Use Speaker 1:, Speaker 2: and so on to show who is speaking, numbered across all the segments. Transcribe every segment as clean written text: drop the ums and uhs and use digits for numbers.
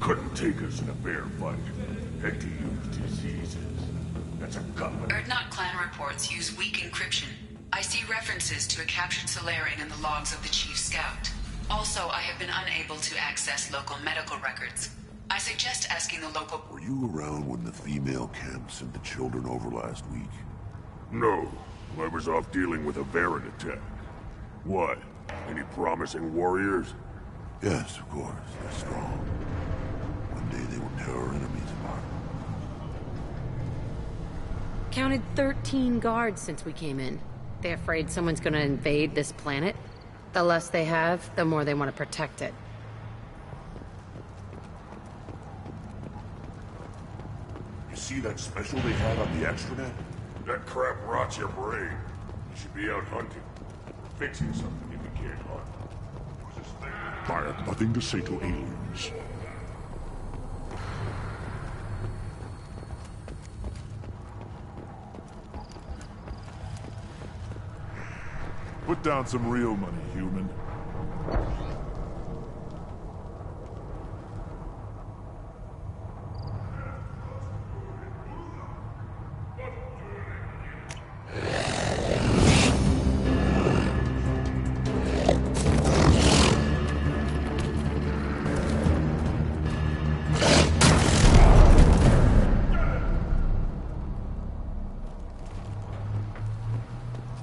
Speaker 1: Couldn't take us in a fair fight. Had to use diseases. That's a gun.
Speaker 2: Erdnot clan reports use weak encryption. I see references to a captured Solarian in the logs of the Chief Scout. Also, I have been unable to access local medical records. I suggest asking the local...
Speaker 3: Were you around when the female camp sent the children over last week?
Speaker 1: No. I was off dealing with a Varren attack. What? Any promising warriors?
Speaker 3: Yes, of course. They're strong. One day they will tear our enemies apart.
Speaker 4: Counted 13 guards since we came in. They afraid someone's gonna invade this planet? The less they have, the more they want to protect it.
Speaker 3: You see that special they had on the extranet?
Speaker 1: That crap rots your brain. You should be out hunting. Fixing something if you can't hunt.
Speaker 3: I have nothing to say to aliens.
Speaker 5: Put down some real money, human.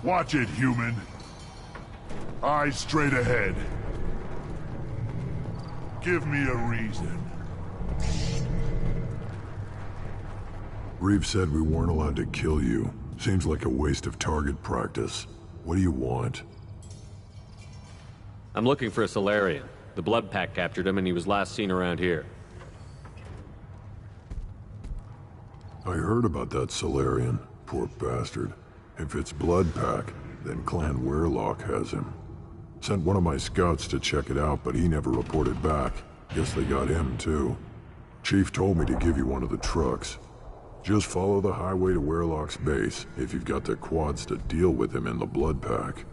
Speaker 5: Watch it, human. Eyes straight ahead. Give me a reason.
Speaker 6: Reeve said we weren't allowed to kill you. Seems like a waste of target practice. What do you want?
Speaker 7: I'm looking for a Solarian. The Blood Pack captured him and he was last seen around here.
Speaker 6: I heard about that Solarian. Poor bastard. If it's Blood Pack, then Clan Weyrloc has him. Sent one of my scouts to check it out, but he never reported back. Guess they got him, too. Chief told me to give you one of the trucks. Just follow the highway to Weyrloc's base, if you've got the quads to deal with him in the Blood Pack.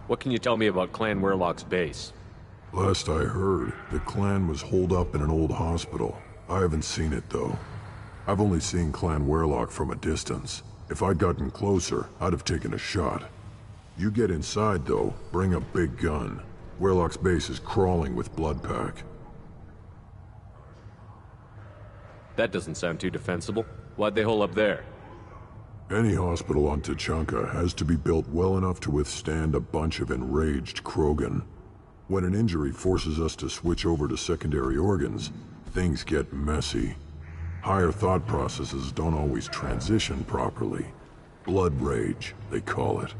Speaker 7: What can you tell me about Clan Weyrloc's base?
Speaker 6: Last I heard, the clan was holed up in an old hospital. I haven't seen it, though. I've only seen Clan Weyrloc from a distance. If I'd gotten closer, I'd have taken a shot. You get inside, though, bring a big gun. Weyrloc's base is crawling with Blood Pack.
Speaker 7: That doesn't sound too defensible. Why'd they hole up there?
Speaker 6: Any hospital on Tuchanka has to be built well enough to withstand a bunch of enraged Krogan. When an injury forces us to switch over to secondary organs, things get messy. Higher thought processes don't always transition properly. Blood rage, they call it.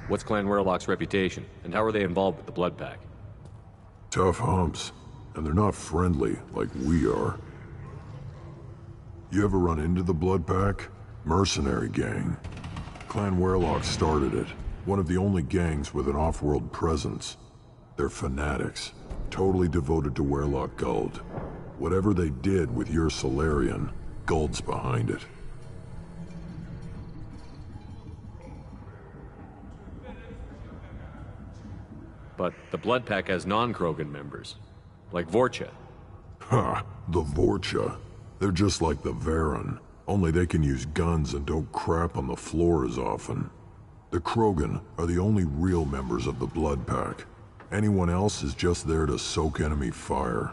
Speaker 7: What's Clan Weyrloc's reputation, and how are they involved with the Blood Pack?
Speaker 6: Tough humps, and they're not friendly like we are. You ever run into the Blood Pack? Mercenary gang. Clan Weyrloc started it, one of the only gangs with an off-world presence. They're fanatics, totally devoted to Weyrloc Guld. Whatever they did with your Solarian, Guld's behind it.
Speaker 7: but the Blood Pack has non-Krogan members. Like Vorcha.
Speaker 6: Ha! The Vorcha. They're just like the Varen. Only they can use guns and don't crap on the floor as often. The Krogan are the only real members of the Blood Pack. Anyone else is just there to soak enemy fire.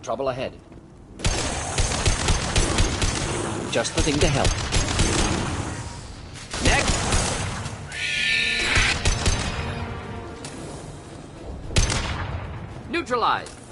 Speaker 8: Trouble ahead. Just the thing to help. Next! Neutralized!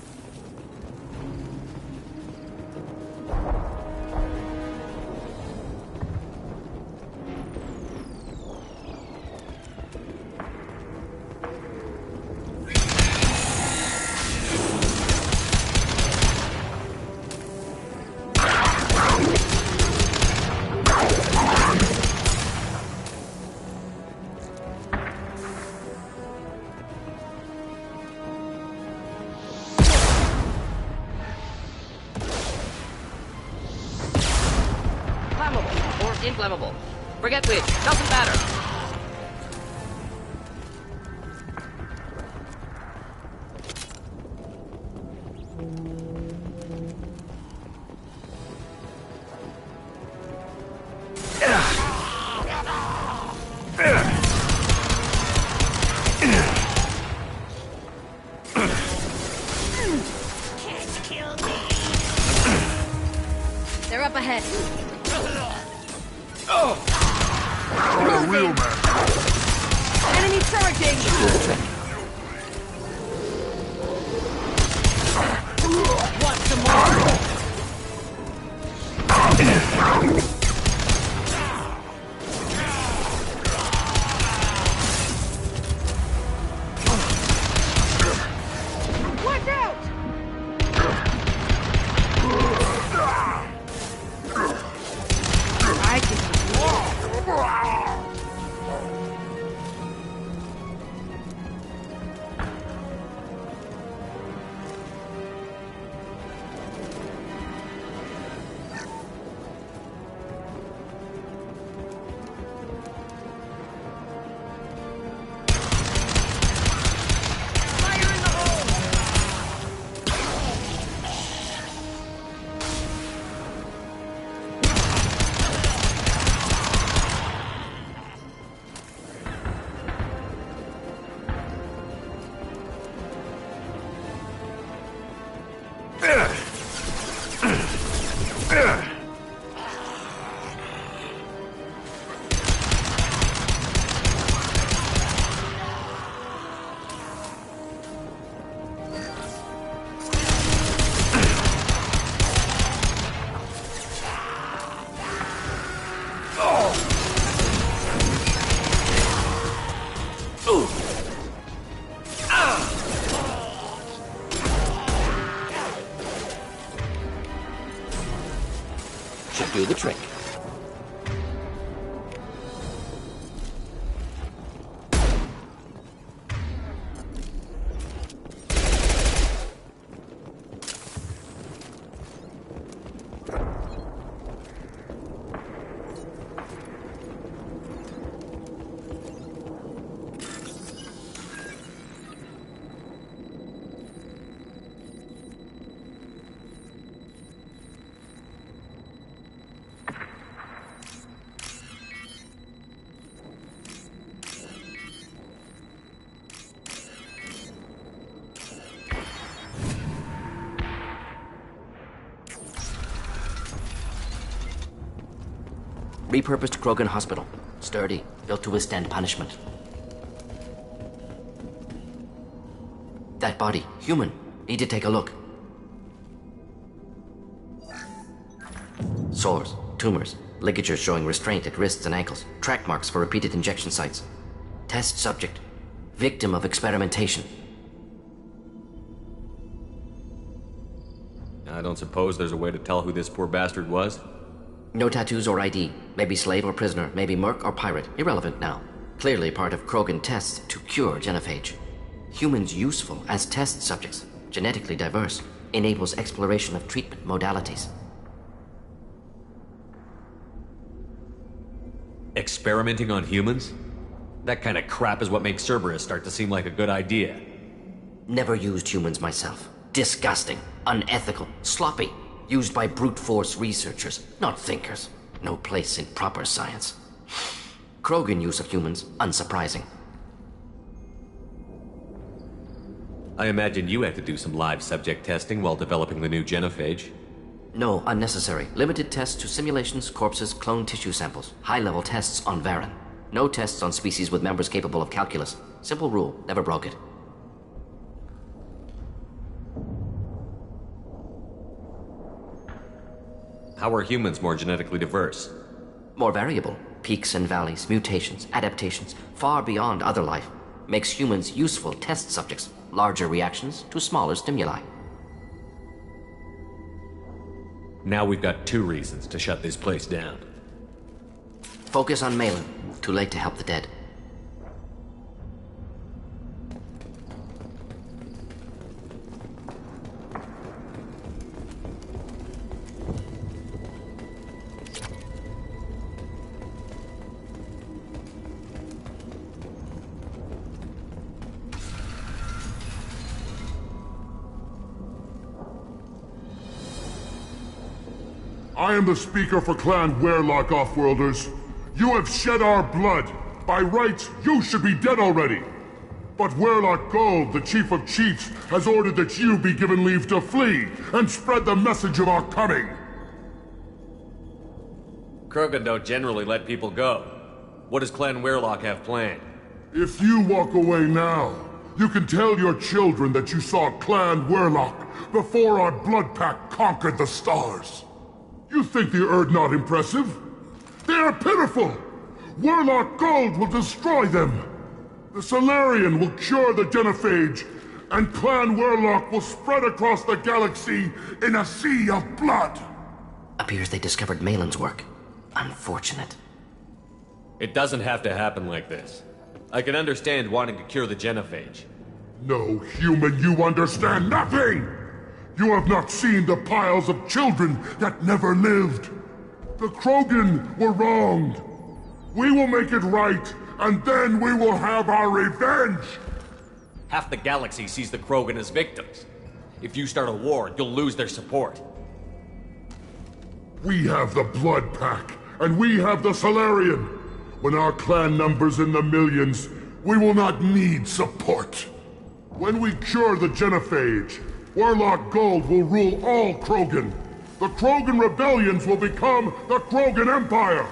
Speaker 8: Inflammable. Forget which. Doesn't matter.
Speaker 4: They're up ahead.
Speaker 1: Not a real man.
Speaker 4: Enemy charging! Want some more? Watch out! I can
Speaker 8: Should do the trick. Repurposed Krogan Hospital. Sturdy, built to withstand punishment. That body, human. Need to take a look. Sores, tumors, ligatures showing restraint at wrists and ankles, track marks for repeated injection sites. Test subject. Victim of experimentation.
Speaker 7: I don't suppose there's a way to tell who this poor bastard was?
Speaker 8: No tattoos or ID. Maybe slave or prisoner, maybe merc or pirate. Irrelevant now. Clearly part of Krogan tests to cure genophage. Humans useful as test subjects. Genetically diverse. Enables exploration of treatment modalities.
Speaker 7: Experimenting on humans? That kind of crap is what makes Cerberus start to seem like a good idea.
Speaker 8: Never used humans myself. Disgusting. Unethical. Sloppy. Used by brute force researchers, not thinkers. No place in proper science. Krogan use of humans, unsurprising.
Speaker 7: I imagine you had to do some live subject testing while developing the new genophage.
Speaker 8: No, unnecessary. Limited tests to simulations, corpses, cloned tissue samples. High-level tests on Varen. No tests on species with members capable of calculus. Simple rule, never broke it.
Speaker 7: How are humans more genetically diverse?
Speaker 8: More variable. Peaks and valleys, mutations, adaptations, far beyond other life. Makes humans useful test subjects. Larger reactions to smaller stimuli.
Speaker 7: Now we've got 2 reasons to shut this place down.
Speaker 8: Focus on Malin. Too late to help the dead.
Speaker 5: I am the speaker for Clan Werlock, Offworlders. You have shed our blood. By rights, you should be dead already. But Werlock Gold, the Chief of Chiefs, has ordered that you be given leave to flee and spread the message of our coming.
Speaker 7: Krogan don't generally let people go. What does Clan Werlock have planned?
Speaker 5: If you walk away now, you can tell your children that you saw Clan Werlock before our Blood Pact conquered the stars. You think the Erd not impressive? They are pitiful! Werlock Gold will destroy them! The Solarian will cure the Genophage, and Clan Werlock will spread across the galaxy in a sea of blood!
Speaker 8: Appears they discovered Malin's work. Unfortunate.
Speaker 7: It doesn't have to happen like this. I can understand wanting to cure the Genophage.
Speaker 5: No, human, you understand nothing! You have not seen the piles of children that never lived. The Krogan were wronged. We will make it right, and then we will have our revenge!
Speaker 7: Half the galaxy sees the Krogan as victims. If you start a war, you'll lose their support.
Speaker 5: We have the Blood Pack, and we have the Solarian. When our clan numbers in the millions, we will not need support. When we cure the Genophage, Werlock Gold will rule all Krogan. The Krogan rebellions will become the Krogan Empire.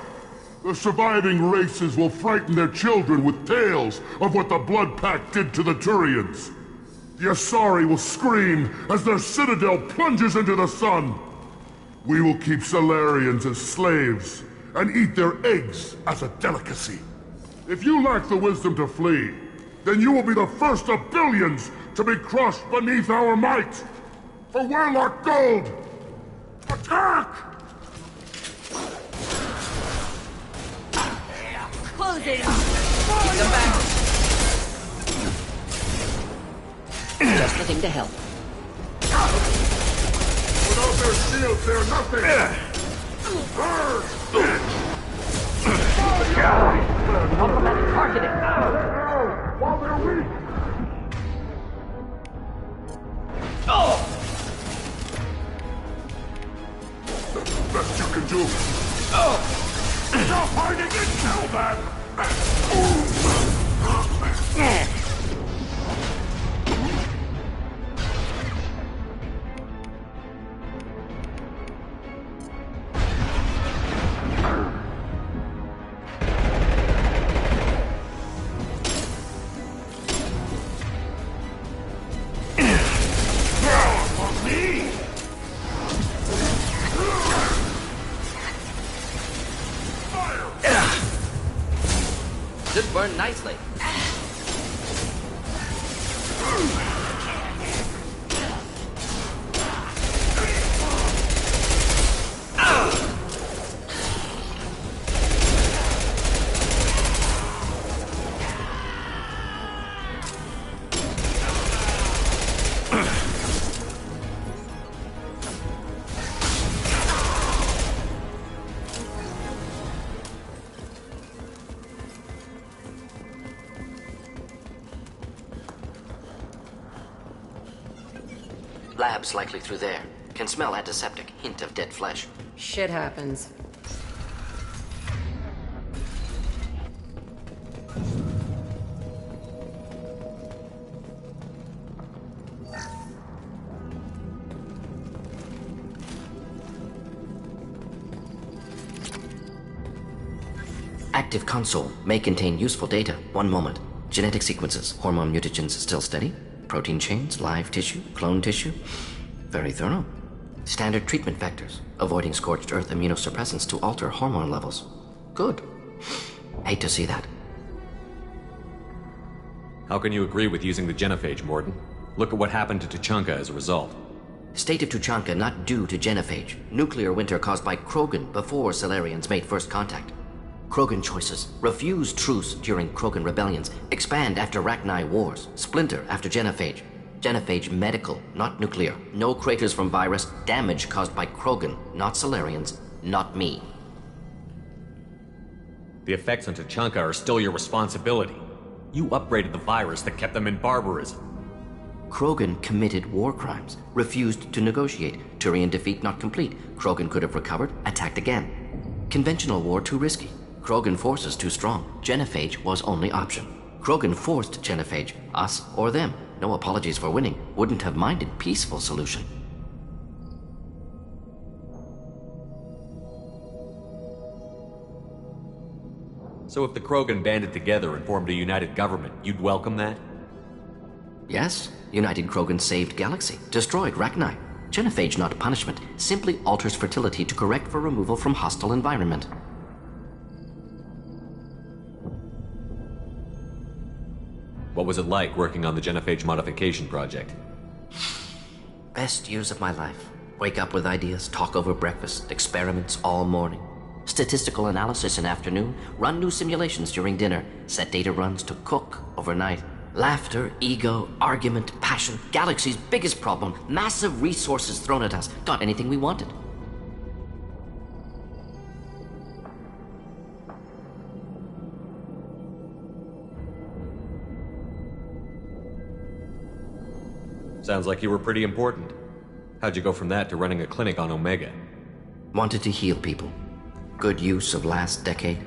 Speaker 5: The surviving races will frighten their children with tales of what the Blood Pact did to the Turians. The Asari will scream as their citadel plunges into the sun. We will keep Solarians as slaves, and eat their eggs as a delicacy. If you lack the wisdom to flee, then you will be the first of billions to be crushed beneath our might! For Werlock Gold! Attack!
Speaker 4: Close it! Keep them back! Just the thing to help.
Speaker 5: Without their shields, they're nothing!
Speaker 4: Automatic targeting!
Speaker 5: While they're weak! The best you can do! Stop hiding and kill them!
Speaker 8: Should burn nicely. Labs likely through there. Can smell antiseptic, hint of dead flesh.
Speaker 4: Shit happens.
Speaker 8: Active console may contain useful data. One moment. Genetic sequences, hormone mutagens still steady. Protein chains, live tissue, clone tissue. Very thorough. Standard treatment vectors, avoiding scorched earth immunosuppressants to alter hormone levels. Good. Hate to see that.
Speaker 7: How can you agree with using the Genophage, Mordin? Look at what happened to Tuchanka as a result.
Speaker 8: State of Tuchanka not due to Genophage. Nuclear winter caused by Krogan before Solarians made first contact. Krogan choices. Refuse truce during Krogan rebellions. Expand after Rachni wars. Splinter after Genophage. Genophage medical, not nuclear. No craters from virus. Damage caused by Krogan, not Solarians, not me.
Speaker 7: The effects on Tuchanka are still your responsibility. You upgraded the virus that kept them in barbarism.
Speaker 8: Krogan committed war crimes, refused to negotiate. Turian defeat not complete. Krogan could have recovered, attacked again. Conventional war too risky. Krogan forces too strong. Genophage was only option. Krogan forced Genophage, us or them. No apologies for winning. Wouldn't have minded peaceful solution.
Speaker 7: So if the Krogan banded together and formed a united government, you'd welcome that?
Speaker 8: Yes, United Krogan saved Galaxy, destroyed Rachni. Genophage not punishment, simply alters fertility to correct for removal from hostile environment.
Speaker 7: What was it like working on the Genophage modification project?
Speaker 8: Best years of my life. Wake up with ideas, talk over breakfast, experiments all morning. Statistical analysis in afternoon, run new simulations during dinner, set data runs to cook overnight. Laughter, ego, argument, passion. Galaxy's biggest problem, massive resources thrown at us. Got anything we wanted.
Speaker 7: Sounds like you were pretty important. How'd you go from that to running a clinic on Omega?
Speaker 8: Wanted to heal people. Good use of last decade.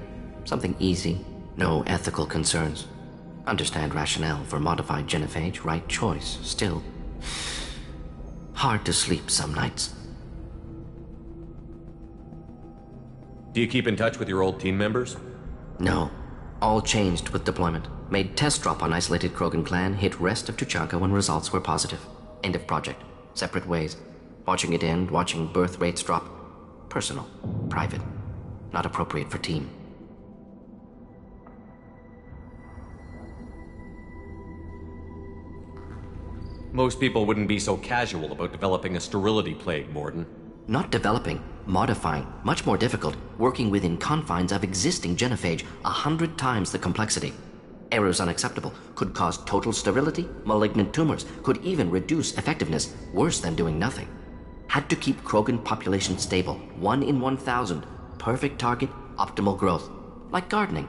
Speaker 8: Something easy. No ethical concerns. Understand rationale for modified genophage. Right choice. Still. Hard to sleep some nights.
Speaker 7: Do you keep in touch with your old team members?
Speaker 8: No. All changed with deployment. Made test drop on isolated Krogan clan. Hit rest of Tuchanka when results were positive. End of project. Separate ways. Watching it end. Watching birth rates drop. Personal. Private. Not appropriate for team.
Speaker 7: Most people wouldn't be so casual about developing a sterility plague, Mordin.
Speaker 8: Not developing, modifying, much more difficult, working within confines of existing genophage, 100 times the complexity. Errors unacceptable, could cause total sterility, malignant tumors, could even reduce effectiveness, worse than doing nothing. Had to keep Krogan population stable, 1 in 1,000, perfect target, optimal growth, like gardening.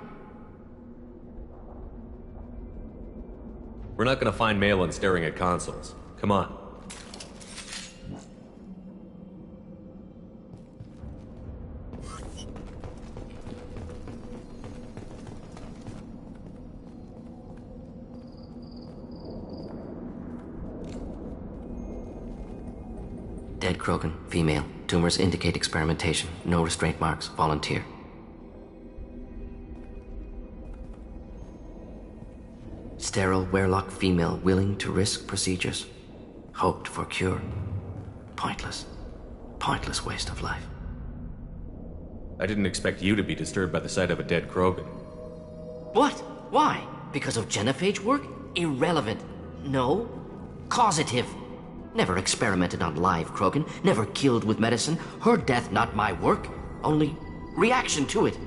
Speaker 7: We're not gonna find Malin staring at consoles. Come on.
Speaker 8: Dead Krogan, female. Tumors indicate experimentation. No restraint marks. Volunteer. Sterile Werelock female willing to risk procedures. Hoped for cure. Pointless. Pointless waste of life.
Speaker 7: I didn't expect you to be disturbed by the sight of a dead Krogan.
Speaker 8: What? Why? Because of genophage work? Irrelevant. No. Causative. Never experimented on live Krogan. Never killed with medicine. Her death not my work. Only reaction to it.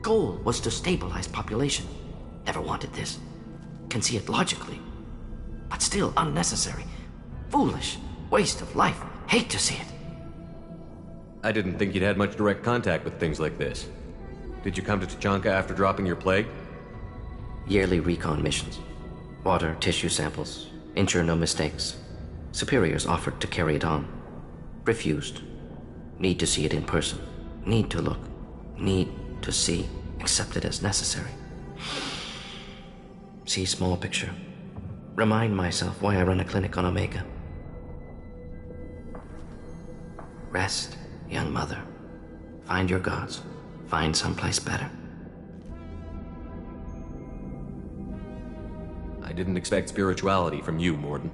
Speaker 8: Goal was to stabilize population. Never wanted this. Can see it logically. But still unnecessary. Foolish. Waste of life. Hate to see it.
Speaker 7: I didn't think you'd had much direct contact with things like this. Did you come to Tuchanka after dropping your plague?
Speaker 8: Yearly recon missions. Water, tissue samples. Ensure no mistakes. Superiors offered to carry it on. Refused. Need to see it in person. Need to look. Need to see. Accepted as necessary. See small picture. Remind myself why I run a clinic on Omega. Rest, young mother. Find your gods. Find someplace better.
Speaker 7: I didn't expect spirituality from you, Mordin.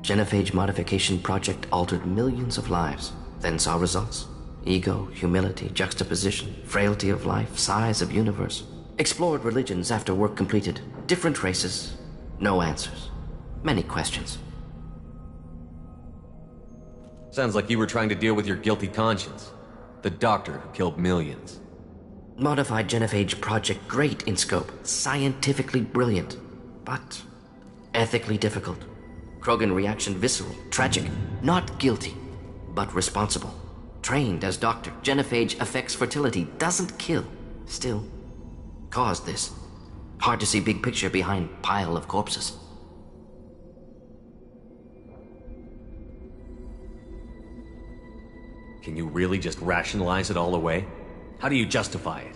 Speaker 8: Genophage modification project altered millions of lives, then saw results. Ego, humility, juxtaposition, frailty of life, size of universe. Explored religions after work completed. Different races. No answers. Many questions.
Speaker 7: Sounds like you were trying to deal with your guilty conscience. The doctor who killed millions.
Speaker 8: Modified genophage project great in scope. Scientifically brilliant. But ethically difficult. Krogan reaction visceral, tragic. Not guilty, but responsible. Trained as doctor. Genophage affects fertility, doesn't kill. Still, caused this. Hard to see big picture behind pile of corpses.
Speaker 7: Can you really just rationalize it all away? How do you justify it?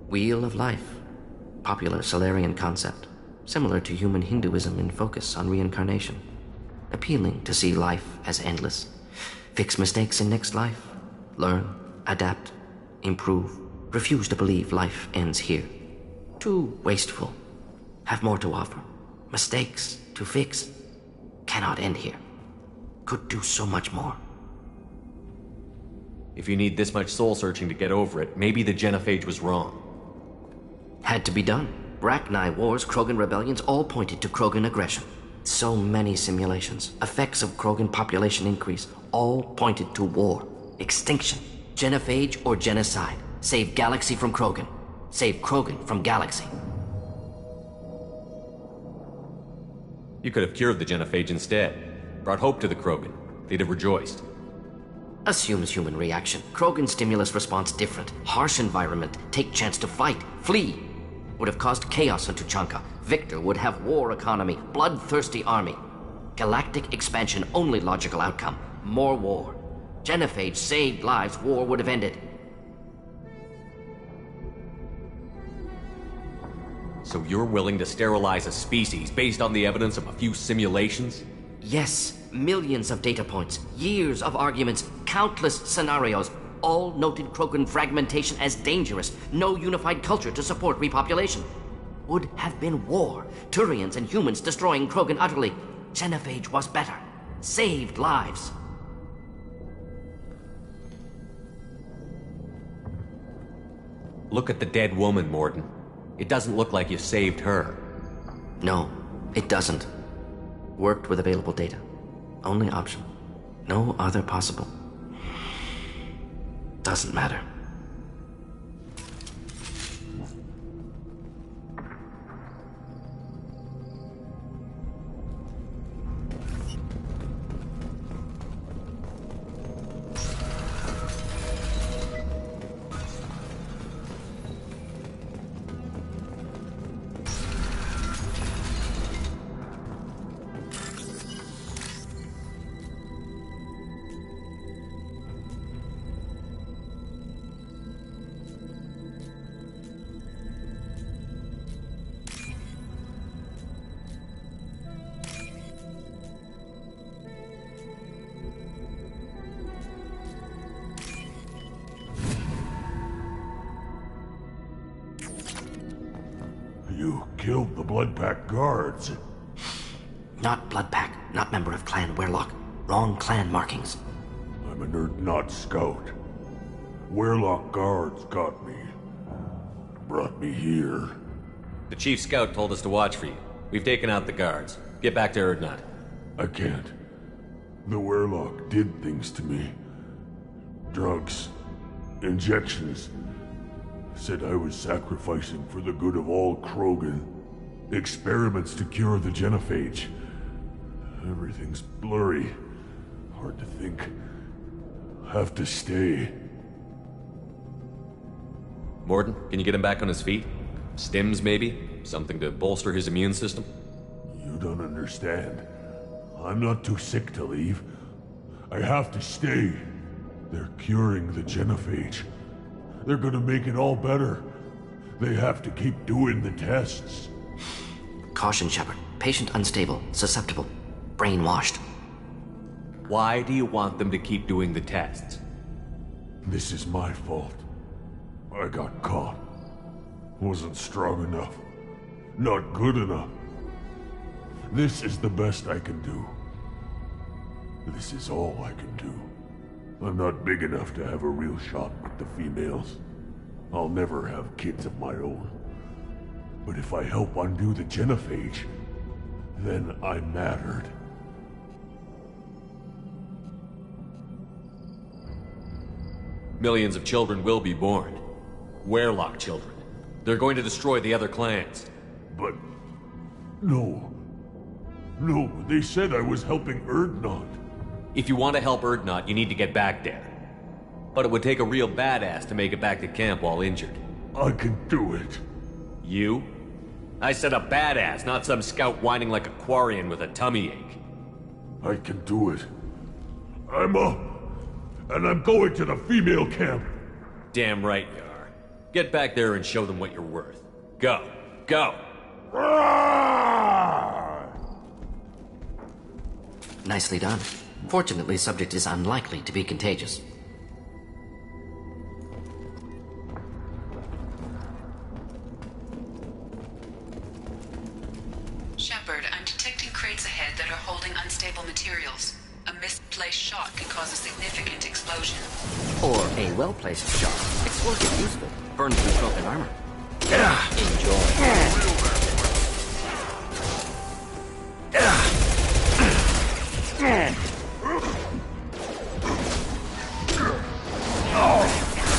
Speaker 8: Wheel of Life. Popular Solarian concept. Similar to human Hinduism in focus on reincarnation. Appealing to see life as endless. Fix mistakes in next life. Learn, adapt, improve. Refuse to believe life ends here. Too wasteful. Have more to offer. Mistakes to fix. Cannot end here. Could do so much more.
Speaker 7: If you need this much soul-searching to get over it, maybe the Genophage was wrong.
Speaker 8: Had to be done. Rachni Wars, Krogan rebellions, all pointed to Krogan aggression. So many simulations, effects of Krogan population increase, all pointed to war, extinction, Genophage or genocide. Save galaxy from Krogan. Save Krogan from galaxy.
Speaker 7: You could have cured the Genophage instead. Brought hope to the Krogan. They'd have rejoiced.
Speaker 8: Assumes human reaction. Krogan stimulus response different. Harsh environment. Take chance to fight. Flee. Would have caused chaos on Tuchanka. Victor would have war economy. Bloodthirsty army. Galactic expansion only logical outcome. More war. Genophage saved lives. War would have ended.
Speaker 7: So you're willing to sterilize a species based on the evidence of a few simulations?
Speaker 8: Yes, millions of data points, years of arguments, countless scenarios, all noted Krogan fragmentation as dangerous, no unified culture to support repopulation. Would have been war, Turians and humans destroying Krogan utterly. Genophage was better, saved lives.
Speaker 7: Look at the dead woman, Mordin. It doesn't look like you saved her.
Speaker 8: No, it doesn't. Worked with available data. Only option. No other possible. Doesn't matter.
Speaker 3: You killed the Blood Pack guards.
Speaker 8: Not Blood Pack, not member of Clan Werlock. Wrong clan markings.
Speaker 3: I'm an Urdnot scout. Werlock guards got me. Brought me here.
Speaker 7: The Chief Scout told us to watch for you. We've taken out the guards. Get back to Urdnot.
Speaker 3: I can't. The Werlock did things to me. Drugs. Injections. Said I was sacrificing for the good of all Krogan. Experiments to cure the Genophage. Everything's blurry. Hard to think. Have to stay.
Speaker 7: Mordin, can you get him back on his feet? Stims, maybe? Something to bolster his immune system?
Speaker 3: You don't understand. I'm not too sick to leave. I have to stay. They're curing the Genophage. They're gonna make it all better. They have to keep doing the tests.
Speaker 8: Caution, Shepard. Patient unstable, susceptible, brainwashed.
Speaker 7: Why do you want them to keep doing the tests?
Speaker 3: This is my fault. I got caught. Wasn't strong enough. Not good enough. This is the best I can do. This is all I can do. I'm not big enough to have a real shot with the females. I'll never have kids of my own. But if I help undo the Genophage, then I mattered.
Speaker 7: Millions of children will be born. Werlock children. They're going to destroy the other clans.
Speaker 3: But... no. No, they said I was helping Urdnot.
Speaker 7: If you want to help Urdnot, you need to get back there. But it would take a real badass to make it back to camp while injured.
Speaker 3: I can do it.
Speaker 7: You? I said a badass, not some scout whining like a Quarian with a tummy ache.
Speaker 3: I can do it. I'm up. And I'm going to the female camp.
Speaker 7: Damn right you are. Get back there and show them what you're worth. Go. Go!
Speaker 8: Nicely done. Fortunately, subject is unlikely to be contagious.
Speaker 2: Shepard, I'm detecting crates ahead that are holding unstable materials. A misplaced shot can cause a significant explosion.
Speaker 8: Or a well-placed shot. Explosive useful. Burn through broken armor. Enjoy.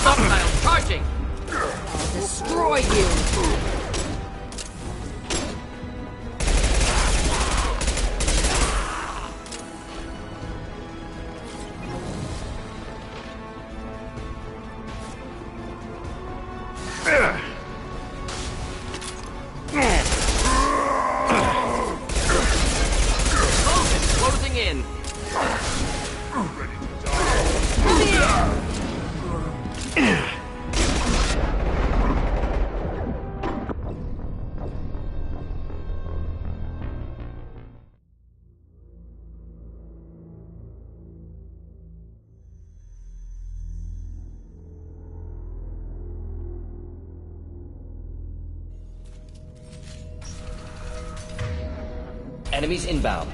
Speaker 9: Hostile charging! I'll destroy you! Closing in.
Speaker 8: Enemies inbound.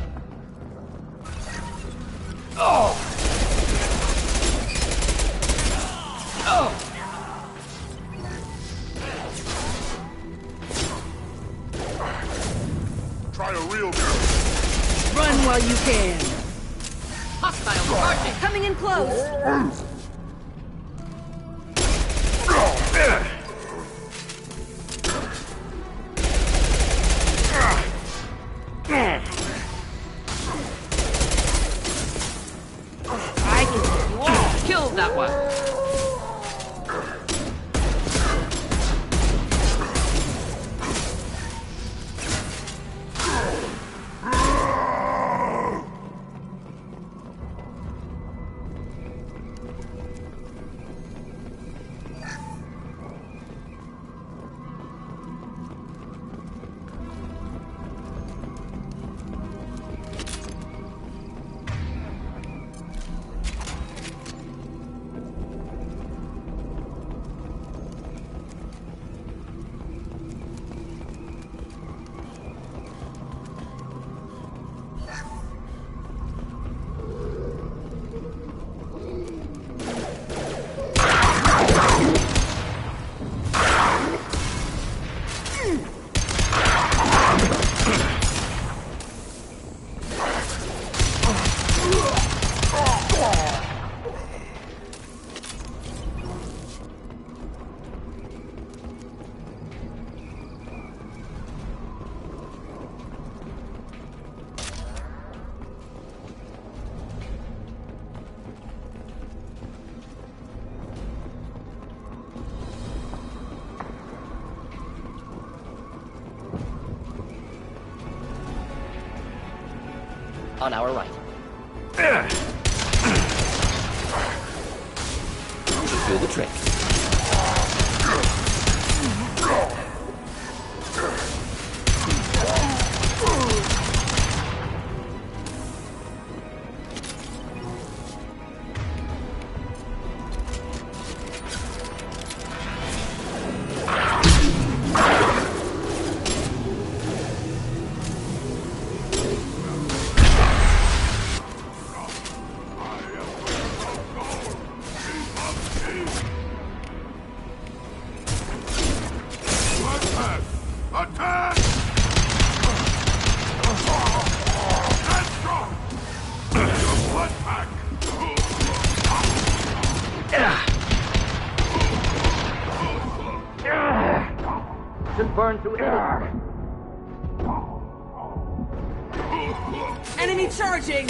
Speaker 5: Try a real
Speaker 9: Run while you can.
Speaker 4: Hostile charging! Coming in close!
Speaker 9: I can take you all. Kill that one.
Speaker 8: On our right. Do the trick.
Speaker 9: Should burn through it. Enemy charging!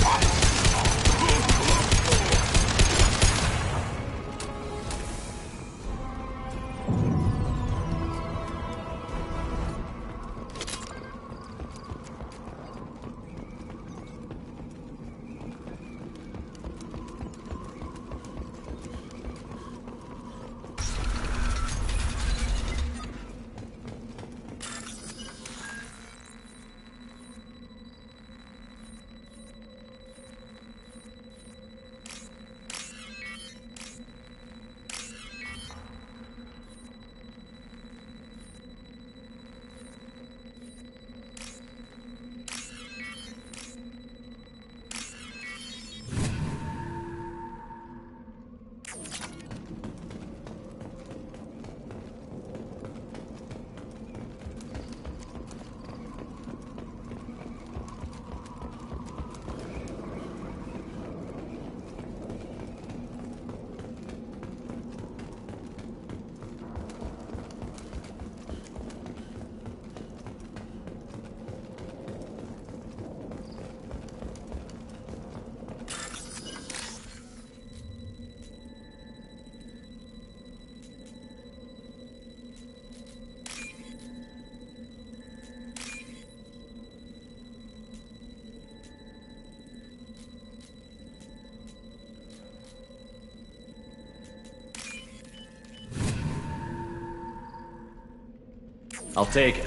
Speaker 7: I'll take it.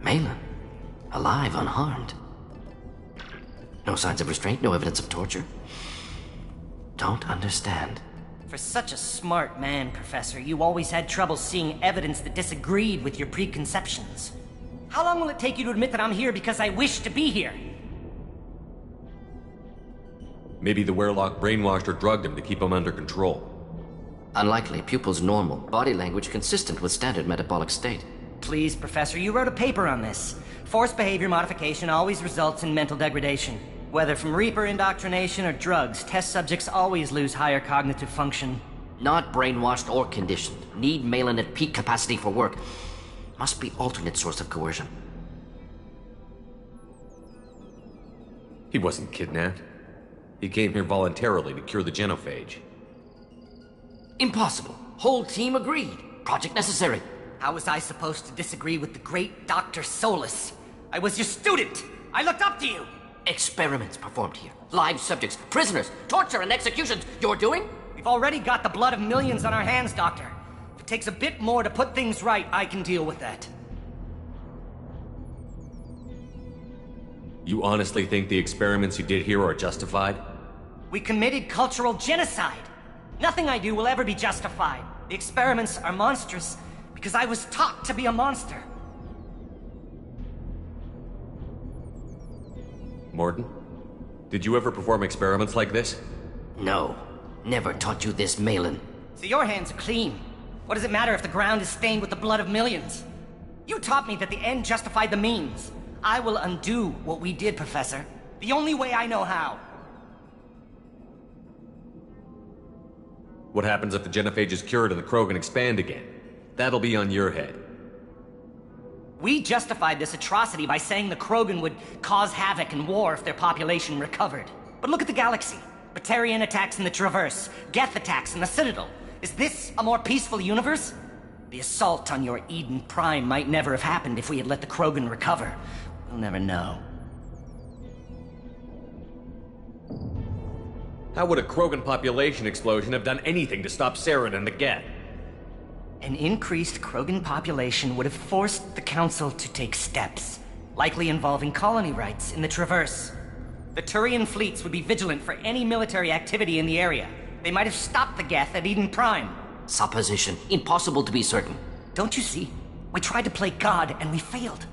Speaker 8: Malin, alive, unharmed. No signs of restraint, no evidence of torture. Don't understand.
Speaker 9: For such a smart man, Professor, you always had trouble seeing evidence that disagreed with your preconceptions. How long will it take you to admit that I'm here because I wish to be here?
Speaker 7: Maybe the Werelock brainwashed or drugged him to keep him under control.
Speaker 8: Unlikely. Pupil's normal. Body language consistent with standard metabolic state.
Speaker 9: Please, Professor, you wrote a paper on this. Forced behavior modification always results in mental degradation. Whether from Reaper indoctrination or drugs, test subjects always lose higher cognitive function.
Speaker 8: Not brainwashed or conditioned. Need Malin at peak capacity for work. Must be alternate source of coercion.
Speaker 7: He wasn't kidnapped. He came here voluntarily to cure the genophage.
Speaker 8: Impossible. Whole team agreed. Project necessary.
Speaker 9: How was I supposed to disagree with the great Dr. Solus? I was your student! I looked up to you!
Speaker 8: Experiments performed here. Live subjects, prisoners, torture and executions. You're doing?
Speaker 9: We've already got the blood of millions on our hands, Doctor. If it takes a bit more to put things right, I can deal with that.
Speaker 7: You honestly think the experiments you did here are justified?
Speaker 9: We committed cultural genocide. Nothing I do will ever be justified. The experiments are monstrous because I was taught to be a monster.
Speaker 7: Mordin, did you ever perform experiments like this?
Speaker 8: No. Never taught you this, Malin.
Speaker 9: So your hands are clean. What does it matter if the ground is stained with the blood of millions? You taught me that the end justified the means. I will undo what we did, Professor. The only way I know how.
Speaker 7: What happens if the genophage is cured and the Krogan expand again? That'll be on your head.
Speaker 9: We justified this atrocity by saying the Krogan would cause havoc and war if their population recovered. But look at the galaxy. Batarian attacks in the Traverse, Geth attacks in the Citadel. Is this a more peaceful universe? The assault on your Eden Prime might never have happened if we had let the Krogan recover. We'll never know.
Speaker 7: How would a Krogan population explosion have done anything to stop Saren and the Geth?
Speaker 9: An increased Krogan population would have forced the Council to take steps, likely involving colony rights in the Traverse. The Turian fleets would be vigilant for any military activity in the area. They might have stopped the Geth at Eden Prime.
Speaker 8: Supposition. Impossible to be certain.
Speaker 9: Don't you see? We tried to play God and we failed.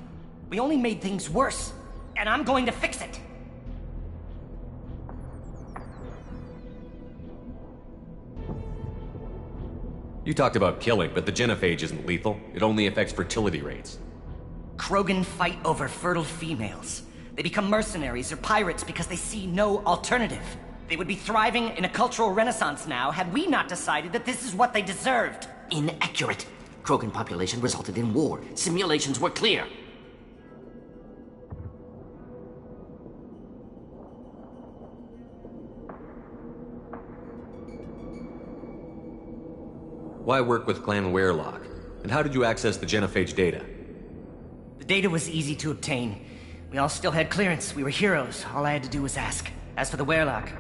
Speaker 9: We only made things worse. And I'm going to fix it.
Speaker 7: You talked about killing, but the genophage isn't lethal. It only affects fertility rates.
Speaker 9: Krogan fight over fertile females. They become mercenaries or pirates because they see no alternative. They would be thriving in a cultural renaissance now had we not decided that this is what they deserved.
Speaker 8: Inaccurate. Krogan population resulted in war. Simulations were clear.
Speaker 7: Why work with Clan Werelock? And how did you access the genophage data?
Speaker 9: The data was easy to obtain. We all still had clearance. We were heroes. All I had to do was ask. As for the Werelock,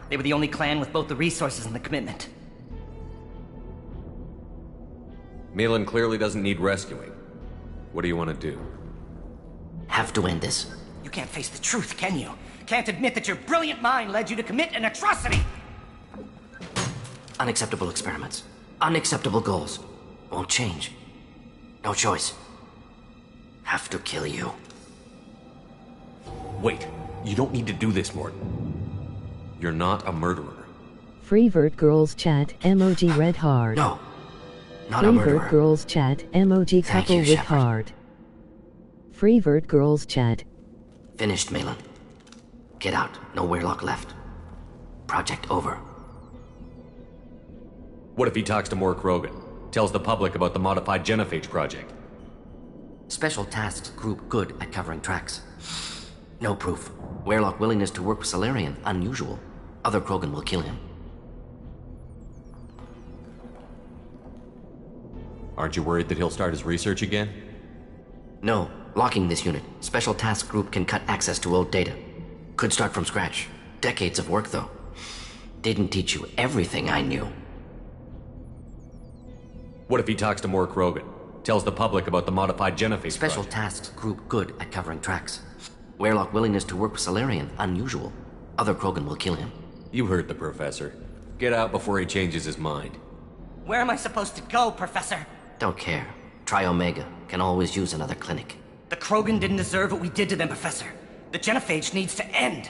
Speaker 9: they were the only clan with both the resources and the commitment.
Speaker 7: Malin clearly doesn't need rescuing. What do you want to do?
Speaker 8: Have to end this.
Speaker 9: You can't face the truth, can you? Can't admit that your brilliant mind led you to commit an atrocity!
Speaker 8: Unacceptable experiments. Unacceptable goals. Won't change. No choice. Have to kill you.
Speaker 7: Wait. You don't need to do this, Mordin. You're not a murderer.
Speaker 10: Freevert Girls Chat emoji red heart.
Speaker 8: No. Not a murderer.
Speaker 10: Freevert Girls Chat emoji couple with
Speaker 8: Shepard.
Speaker 10: heart. Freevert Girls Chat.
Speaker 8: Finished, Malin. Get out. No Werelock left. Project over.
Speaker 7: What if he talks to more Krogan? Tells the public about the modified genophage project?
Speaker 8: Special Tasks Group good at covering tracks. No proof. Werelock willingness to work with Salarian. Unusual. Other Krogan will kill him.
Speaker 7: Aren't you worried that he'll start his research again?
Speaker 8: No. Locking this unit, Special Task Group can cut access to old data. Could start from scratch. Decades of work, though. Didn't teach you everything I knew.
Speaker 7: What if he talks to more Krogan? Tells the public about the modified Genophage
Speaker 8: Special
Speaker 7: project?
Speaker 8: Tasks Group good at covering tracks. Weyrloc willingness to work with Salarian, unusual. Other Krogan will kill him.
Speaker 7: You heard the Professor. Get out before he changes his mind.
Speaker 9: Where am I supposed to go, Professor?
Speaker 8: Don't care. Try Omega. Can always use another clinic.
Speaker 9: The Krogan didn't deserve what we did to them, Professor. The Genophage needs to end.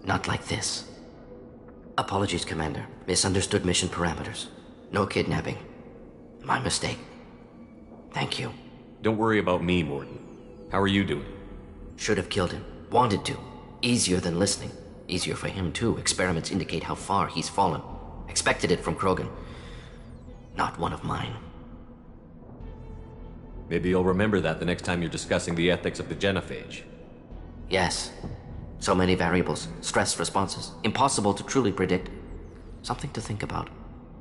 Speaker 8: Not like this. Apologies, Commander. Misunderstood mission parameters. No kidnapping. My mistake. Thank you.
Speaker 7: Don't worry about me, Mordin. How are you doing?
Speaker 8: Should have killed him. Wanted to. Easier than listening. Easier for him, too. Experiments indicate how far he's fallen. Expected it from Krogan. Not one of mine.
Speaker 7: Maybe you'll remember that the next time you're discussing the ethics of the Genophage.
Speaker 8: Yes. So many variables. Stress responses. Impossible to truly predict. Something to think about.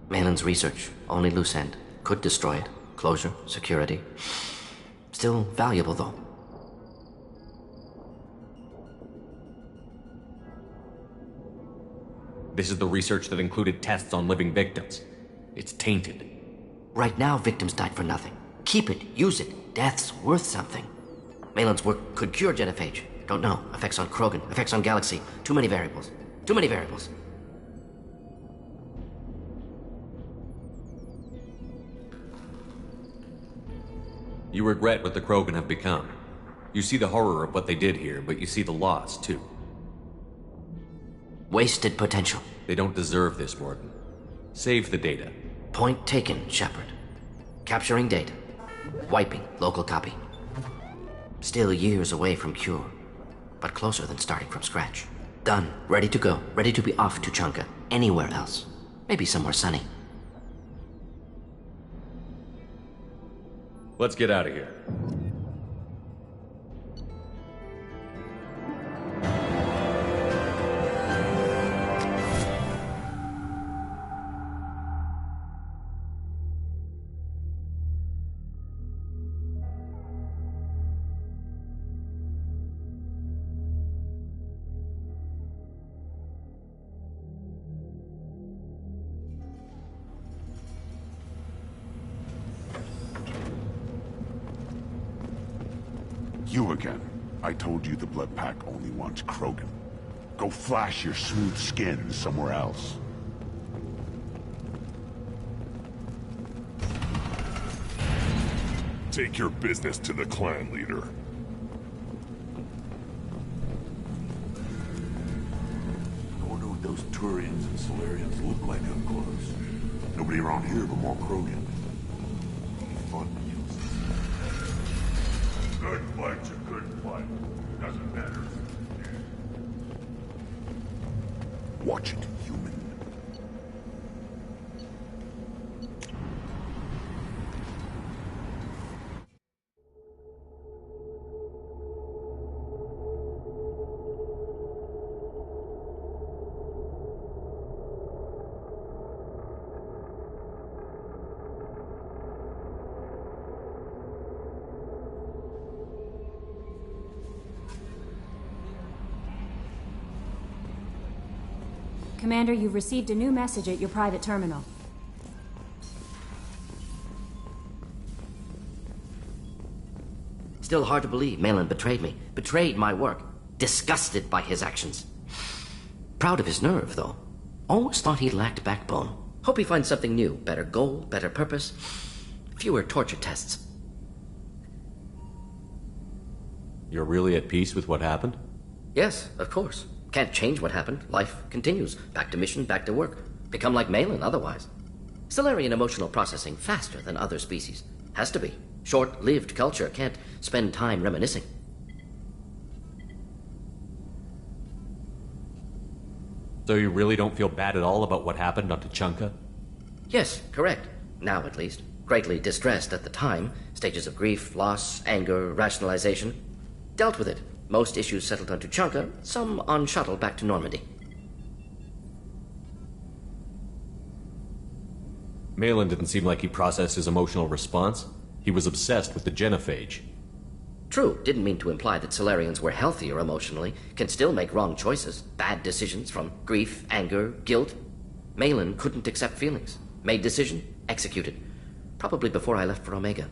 Speaker 8: Malin's research. Only loose end. Could destroy it. Closure. Security. Still valuable, though.
Speaker 7: This is the research that included tests on living victims. It's tainted.
Speaker 8: Right now, victims died for nothing. Keep it. Use it. Death's worth something. Malin's work could cure Genophage. Don't know. Effects on Krogan. Effects on Galaxy. Too many variables. Too many variables.
Speaker 7: You regret what the Krogan have become. You see the horror of what they did here, but you see the loss, too.
Speaker 8: Wasted potential.
Speaker 7: They don't deserve this, Mordin. Save the data.
Speaker 8: Point taken, Shepard. Capturing data. Wiping local copy. Still years away from cure, but closer than starting from scratch. Done. Ready to go. Ready to be off to Tuchanka. Anywhere else. Maybe somewhere sunny.
Speaker 7: Let's get out of here.
Speaker 1: You again. I told you the Blood Pack only wants Krogan. Go flash your smooth skin somewhere else.
Speaker 3: Take your business to the clan leader.
Speaker 1: I wonder what those Turians and Solarians look like up close. Nobody around here but more Krogan. Fun.
Speaker 3: Good fight's a good fight. Doesn't matter.
Speaker 1: Watch it, human.
Speaker 11: Commander, you've received a new message at your private terminal.
Speaker 8: Still hard to believe Malin betrayed me. Betrayed my work. Disgusted by his actions. Proud of his nerve, though. Always thought he lacked backbone. Hope he finds something new. Better goal, better purpose. Fewer torture tests.
Speaker 7: You're really at peace with what happened?
Speaker 8: Yes, of course. Can't change what happened. Life continues. Back to mission, back to work. Become like Malin otherwise. Solarian emotional processing faster than other species. Has to be. Short-lived culture can't spend time reminiscing.
Speaker 7: So you really don't feel bad at all about what happened on Tuchanka?
Speaker 8: Yes, correct. Now at least. Greatly distressed at the time. Stages of grief, loss, anger, rationalization. Dealt with it. Most issues settled on Tuchanka, some on shuttle back to Normandy.
Speaker 7: Malin didn't seem like he processed his emotional response. He was obsessed with the Genophage.
Speaker 8: True, didn't mean to imply that Solarians were healthier emotionally, can still make wrong choices, bad decisions from grief, anger, guilt. Malin couldn't accept feelings. Made decision, executed. Probably before I left for Omega.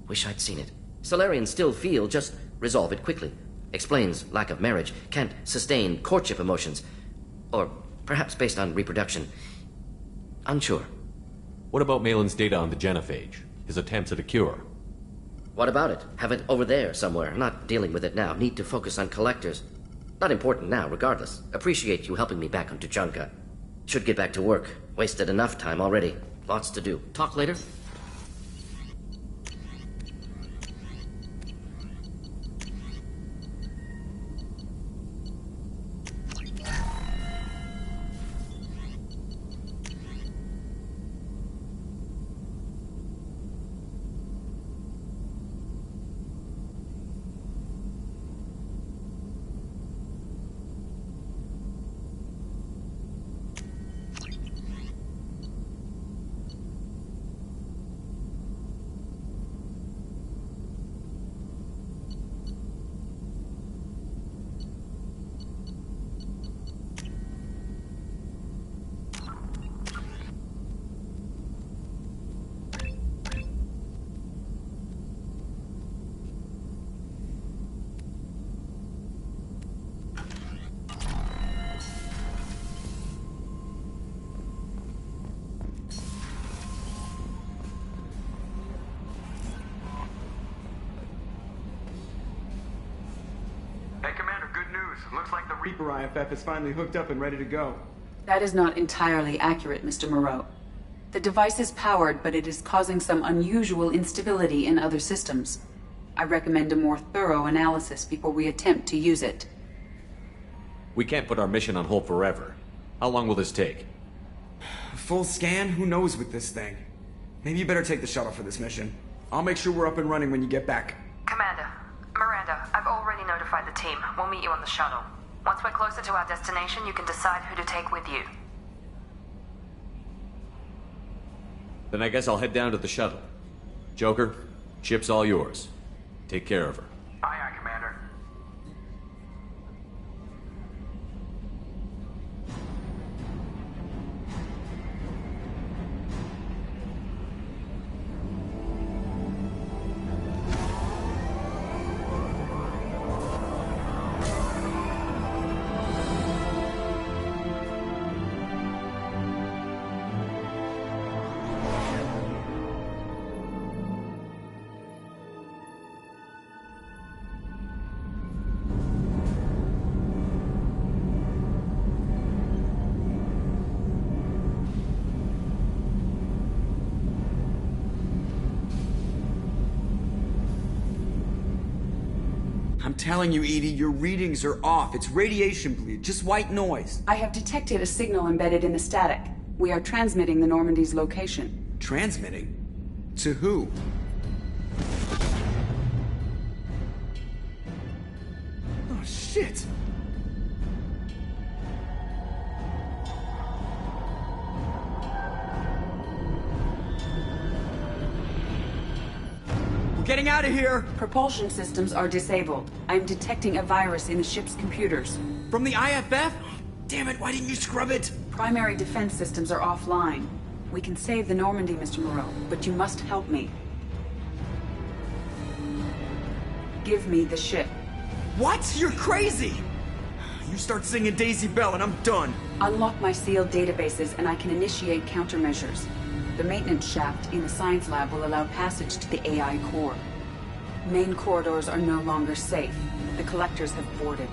Speaker 8: Wish I'd seen it. Solarians still feel, just resolve it quickly. Explains lack of marriage, can't sustain courtship emotions. Or perhaps based on reproduction. Unsure.
Speaker 7: What about Malin's data on the genophage? His attempts at a cure?
Speaker 8: What about it? Have it over there somewhere. Not dealing with it now. Need to focus on collectors. Not important now, regardless. Appreciate you helping me back on Tuchanka. Should get back to work. Wasted enough time already. Lots to do. Talk later?
Speaker 12: Looks like the Reaper IFF is finally hooked up and ready to go.
Speaker 2: That is not entirely accurate, Mr. Moreau. The device is powered, but it is causing some unusual instability in other systems. I recommend a more thorough analysis before we attempt to use it.
Speaker 7: We can't put our mission on hold forever. How long will this take?
Speaker 12: A full scan? Who knows with this thing? Maybe you better take the shuttle for this mission. I'll make sure we're up and running when you get back.
Speaker 13: Commander, Miranda, I've already notified the team. We'll meet you on the shuttle. Once we're closer to our destination, you can decide who to take with you.
Speaker 7: Then I guess I'll head down to the shuttle. Joker, ship's all yours. Take care of her.
Speaker 12: Aye, aye, Commander. I'm telling you, Edie, your readings are off. It's radiation bleed, just white noise.
Speaker 2: I have detected a signal embedded in the static. We are transmitting the Normandy's location.
Speaker 12: Transmitting? To who? Oh, shit! Getting out of here!
Speaker 2: Propulsion systems are disabled. I'm detecting a virus in the ship's computers.
Speaker 12: From the IFF? Damn it, why didn't you scrub it?
Speaker 2: Primary defense systems are offline. We can save the Normandy, Mr. Moreau, but you must help me. Give me the ship.
Speaker 12: What? You're crazy! You start singing Daisy Bell and I'm done.
Speaker 2: Unlock my sealed databases and I can initiate countermeasures. The maintenance shaft in the science lab will allow passage to the AI core. Main corridors are no longer safe. The collectors have boarded.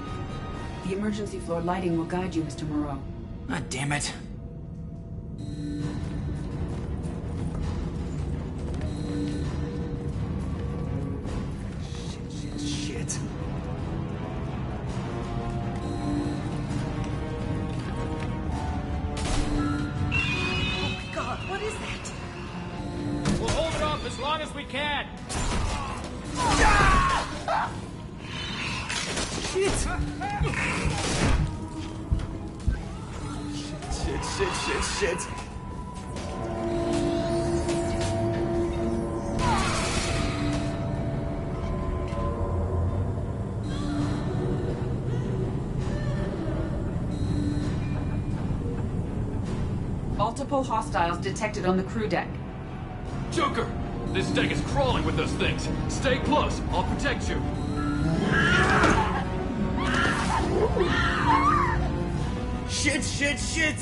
Speaker 2: The emergency floor lighting will guide you, Mr. Moreau.
Speaker 12: Ah, damn it. Shit.
Speaker 9: What is that?
Speaker 14: We'll hold it off as long as we can.
Speaker 12: Shit.
Speaker 2: Multiple hostiles detected on the crew deck.
Speaker 14: Joker! This deck is crawling with those things. Stay close. I'll protect you.
Speaker 12: Shit!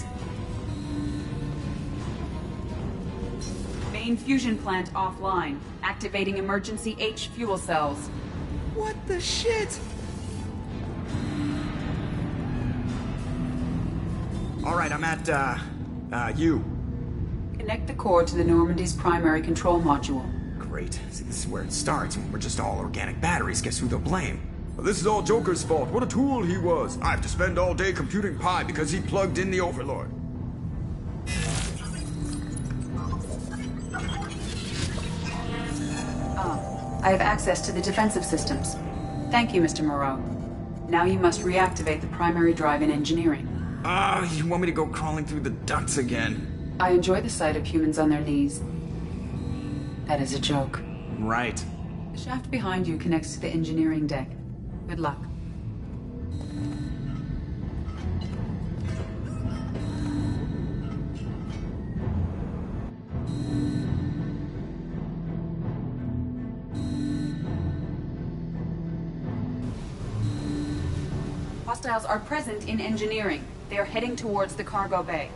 Speaker 2: Main fusion plant offline. Activating emergency H fuel cells.
Speaker 12: What the shit? Alright, I'm at, U.
Speaker 2: Connect the core to the Normandy's primary control module.
Speaker 12: Great. See, this is where it starts. We're just all organic batteries. Guess who they'll blame?
Speaker 15: This is all Joker's fault. What a tool he was. I have to spend all day computing pi because he plugged in the Overlord.
Speaker 2: I have access to the defensive systems. Thank you, Mr. Moreau. Now you must reactivate the primary drive in engineering.
Speaker 12: You want me to go crawling through the ducts again?
Speaker 2: I enjoy the sight of humans on their knees. That is a joke.
Speaker 12: Right.
Speaker 2: The shaft behind you connects to the engineering deck. Good luck. Hostiles are present in engineering. They are heading towards the cargo bay.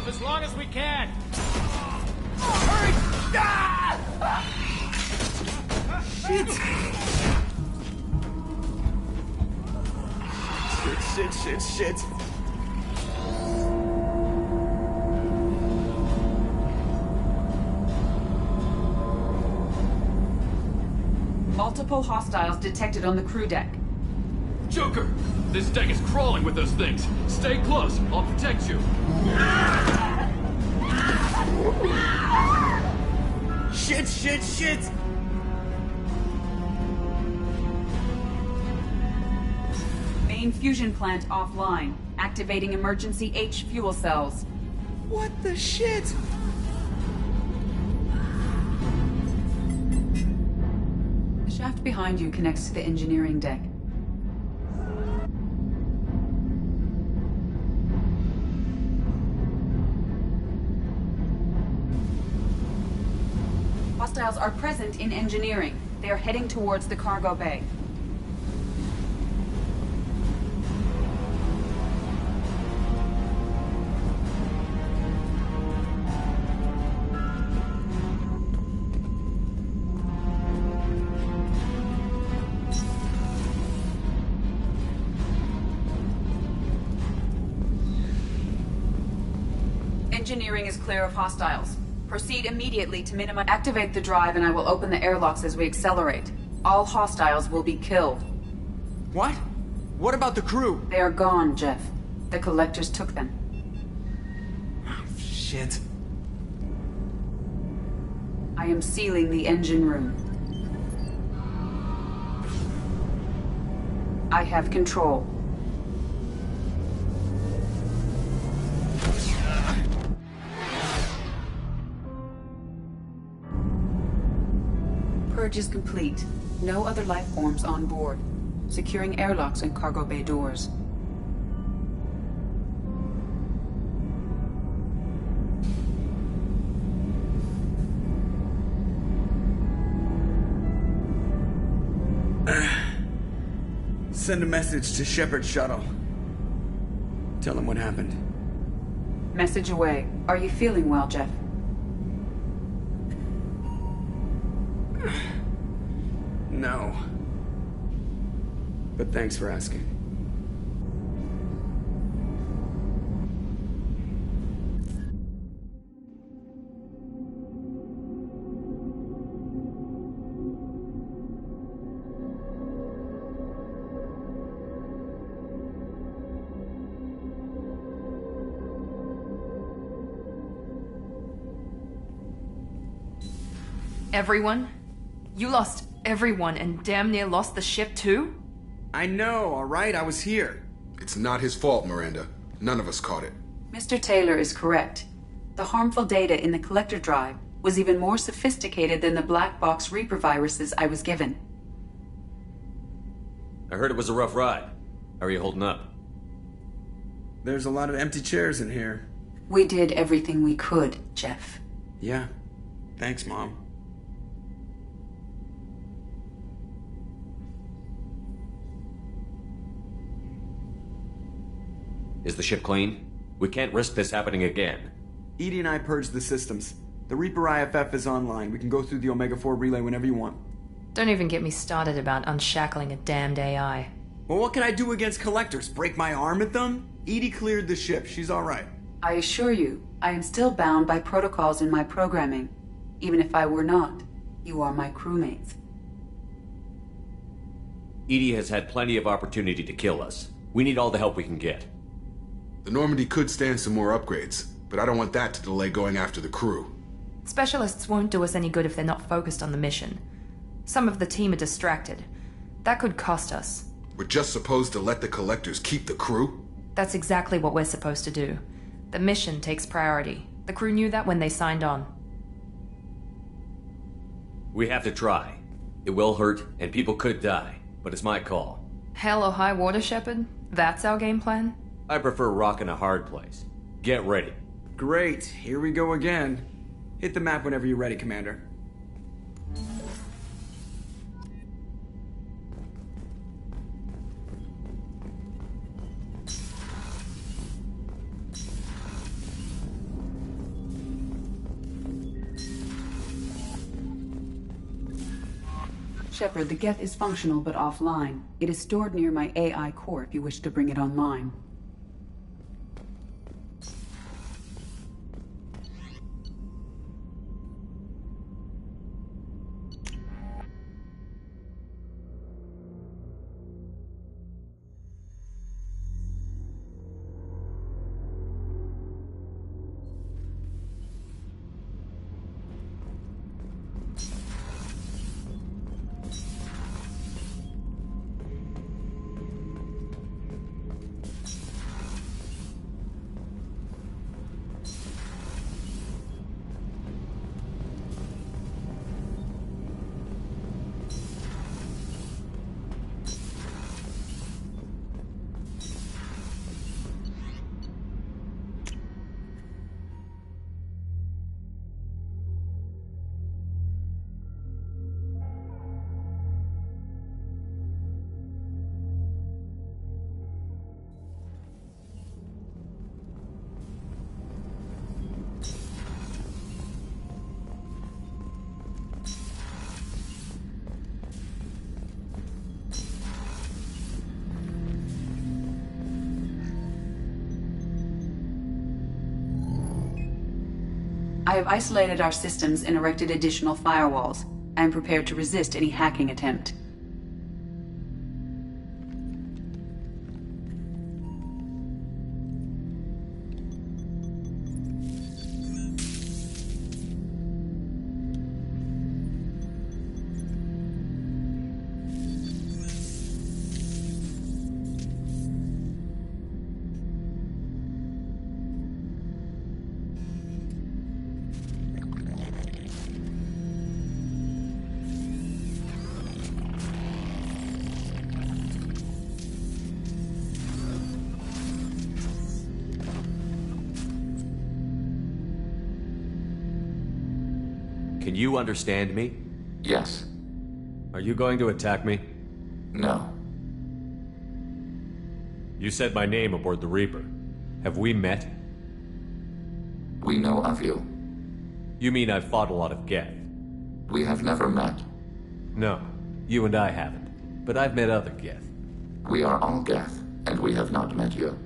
Speaker 14: As long as we can!
Speaker 12: Hurry! Shit.
Speaker 2: Multiple hostiles detected on the crew deck.
Speaker 14: Joker! This deck is crawling with those things. Stay close. I'll protect you.
Speaker 12: Shit!
Speaker 2: Main fusion plant offline. Activating emergency H fuel cells.
Speaker 12: What the shit?
Speaker 2: The shaft behind you connects to the engineering deck. Hostiles are present in engineering. They are heading towards the cargo bay. Engineering is clear of hostiles. Proceed immediately to minimize. Activate the drive and I will open the airlocks as we accelerate. All hostiles will be killed.
Speaker 12: What? What about the crew?
Speaker 2: They are gone, Jeff. The collectors took them.
Speaker 12: Oh, shit.
Speaker 2: I am sealing the engine room. I have control. Purge is complete. No other life forms on board. Securing airlocks and cargo bay doors.
Speaker 12: Send a message to Shepard Shuttle. Tell him what happened.
Speaker 2: Message away. Are you feeling well, Jeff?
Speaker 12: No. But thanks for asking.
Speaker 16: Everyone? You lost everyone and damn near lost the ship too?
Speaker 12: I know, alright? I was here.
Speaker 17: It's not his fault, Miranda. None of us caught it.
Speaker 2: Mr. Taylor is correct. The harmful data in the collector drive was even more sophisticated than the black box Reaper viruses I was given.
Speaker 7: I heard it was a rough ride. How are you holding up?
Speaker 12: There's a lot of empty chairs in here.
Speaker 2: We did everything we could, Jeff.
Speaker 12: Yeah. Thanks, Mom.
Speaker 7: Is the ship clean? We can't risk this happening again.
Speaker 12: EDI and I purged the systems. The Reaper IFF is online. We can go through the Omega-4 relay whenever you want.
Speaker 16: Don't even get me started about unshackling a damned AI.
Speaker 12: Well, what can I do against collectors? Break my arm at them? EDI cleared the ship. She's alright.
Speaker 2: I assure you, I am still bound by protocols in my programming. Even if I were not, you are my crewmates.
Speaker 7: EDI has had plenty of opportunity to kill us. We need all the help we can get.
Speaker 17: The Normandy could stand some more upgrades, but I don't want that to delay going after the crew.
Speaker 16: Specialists won't do us any good if they're not focused on the mission. Some of the team are distracted. That could cost us.
Speaker 17: We're just supposed to let the collectors keep the crew?
Speaker 16: That's exactly what we're supposed to do. The mission takes priority. The crew knew that when they signed on.
Speaker 7: We have to try. It will hurt, and people could die, but it's my call.
Speaker 16: Hell or high water, Shepard? That's our game plan?
Speaker 7: I prefer rocking a hard place. Get ready.
Speaker 12: Great. Here we go again. Hit the map whenever you're ready, Commander.
Speaker 2: Shepard, the Geth is functional but offline. It is stored near my AI core if you wish to bring it online. I have isolated our systems and erected additional firewalls. I am prepared to resist any hacking attempt.
Speaker 7: Can you understand me?
Speaker 18: Yes.
Speaker 7: Are you going to attack me?
Speaker 18: No.
Speaker 7: You said my name aboard the Reaper. Have we met?
Speaker 18: We know of you.
Speaker 7: You mean I've fought a lot of Geth?
Speaker 18: We have never met.
Speaker 7: No. You and I haven't, but I've met other Geth.
Speaker 18: We are all Geth, and we have not met you.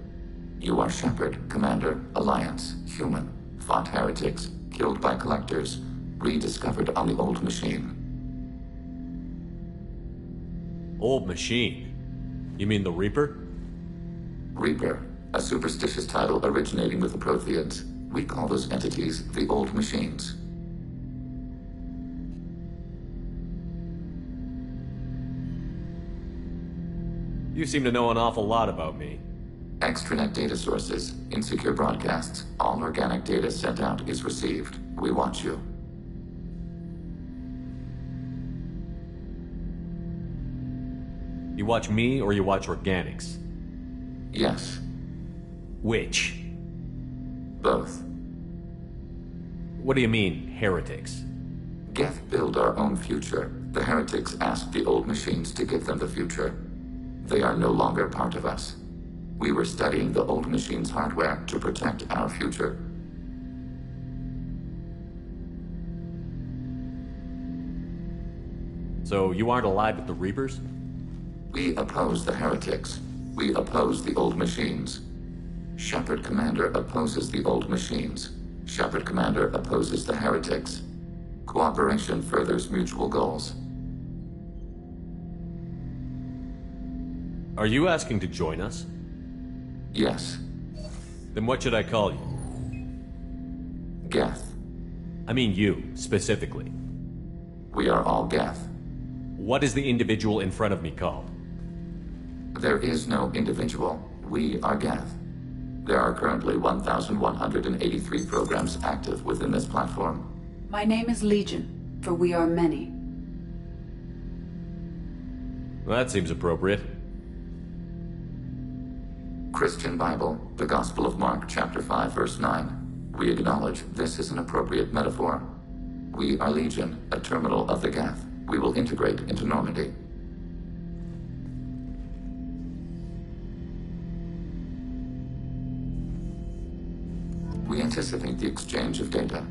Speaker 18: You are Shepard, Commander, Alliance, human, fought heretics, killed by collectors, rediscovered on the Old Machine.
Speaker 7: Old Machine? You mean the Reaper?
Speaker 18: Reaper, a superstitious title originating with the Protheans. We call those entities the Old Machines.
Speaker 7: You seem to know an awful lot about me.
Speaker 18: Extranet data sources, insecure broadcasts, all organic data sent out is received. We watch you.
Speaker 7: You watch me or you watch organics?
Speaker 18: Yes.
Speaker 7: Which?
Speaker 18: Both.
Speaker 7: What do you mean, heretics?
Speaker 18: Geth build our own future. The heretics asked the Old Machines to give them the future. They are no longer part of us. We were studying the Old Machines' hardware to protect our future.
Speaker 7: So you aren't allied with the Reapers?
Speaker 18: We oppose the heretics. We oppose the Old Machines. Shepard Commander opposes the Old Machines. Shepard Commander opposes the heretics. Cooperation furthers mutual goals.
Speaker 7: Are you asking to join us?
Speaker 18: Yes.
Speaker 7: Then what should I call you?
Speaker 18: Geth.
Speaker 7: I mean you, specifically.
Speaker 18: We are all Geth.
Speaker 7: What is the individual in front of me called?
Speaker 18: There is no individual. We are Geth. There are currently 1,183 programs active within this platform.
Speaker 19: My name is Legion, for we are many.
Speaker 7: Well, that seems appropriate.
Speaker 18: Christian Bible, the Gospel of Mark, chapter 5, verse 9. We acknowledge this is an appropriate metaphor. We are Legion, a terminal of the Geth. We will integrate into Normandy. We anticipate the exchange of data.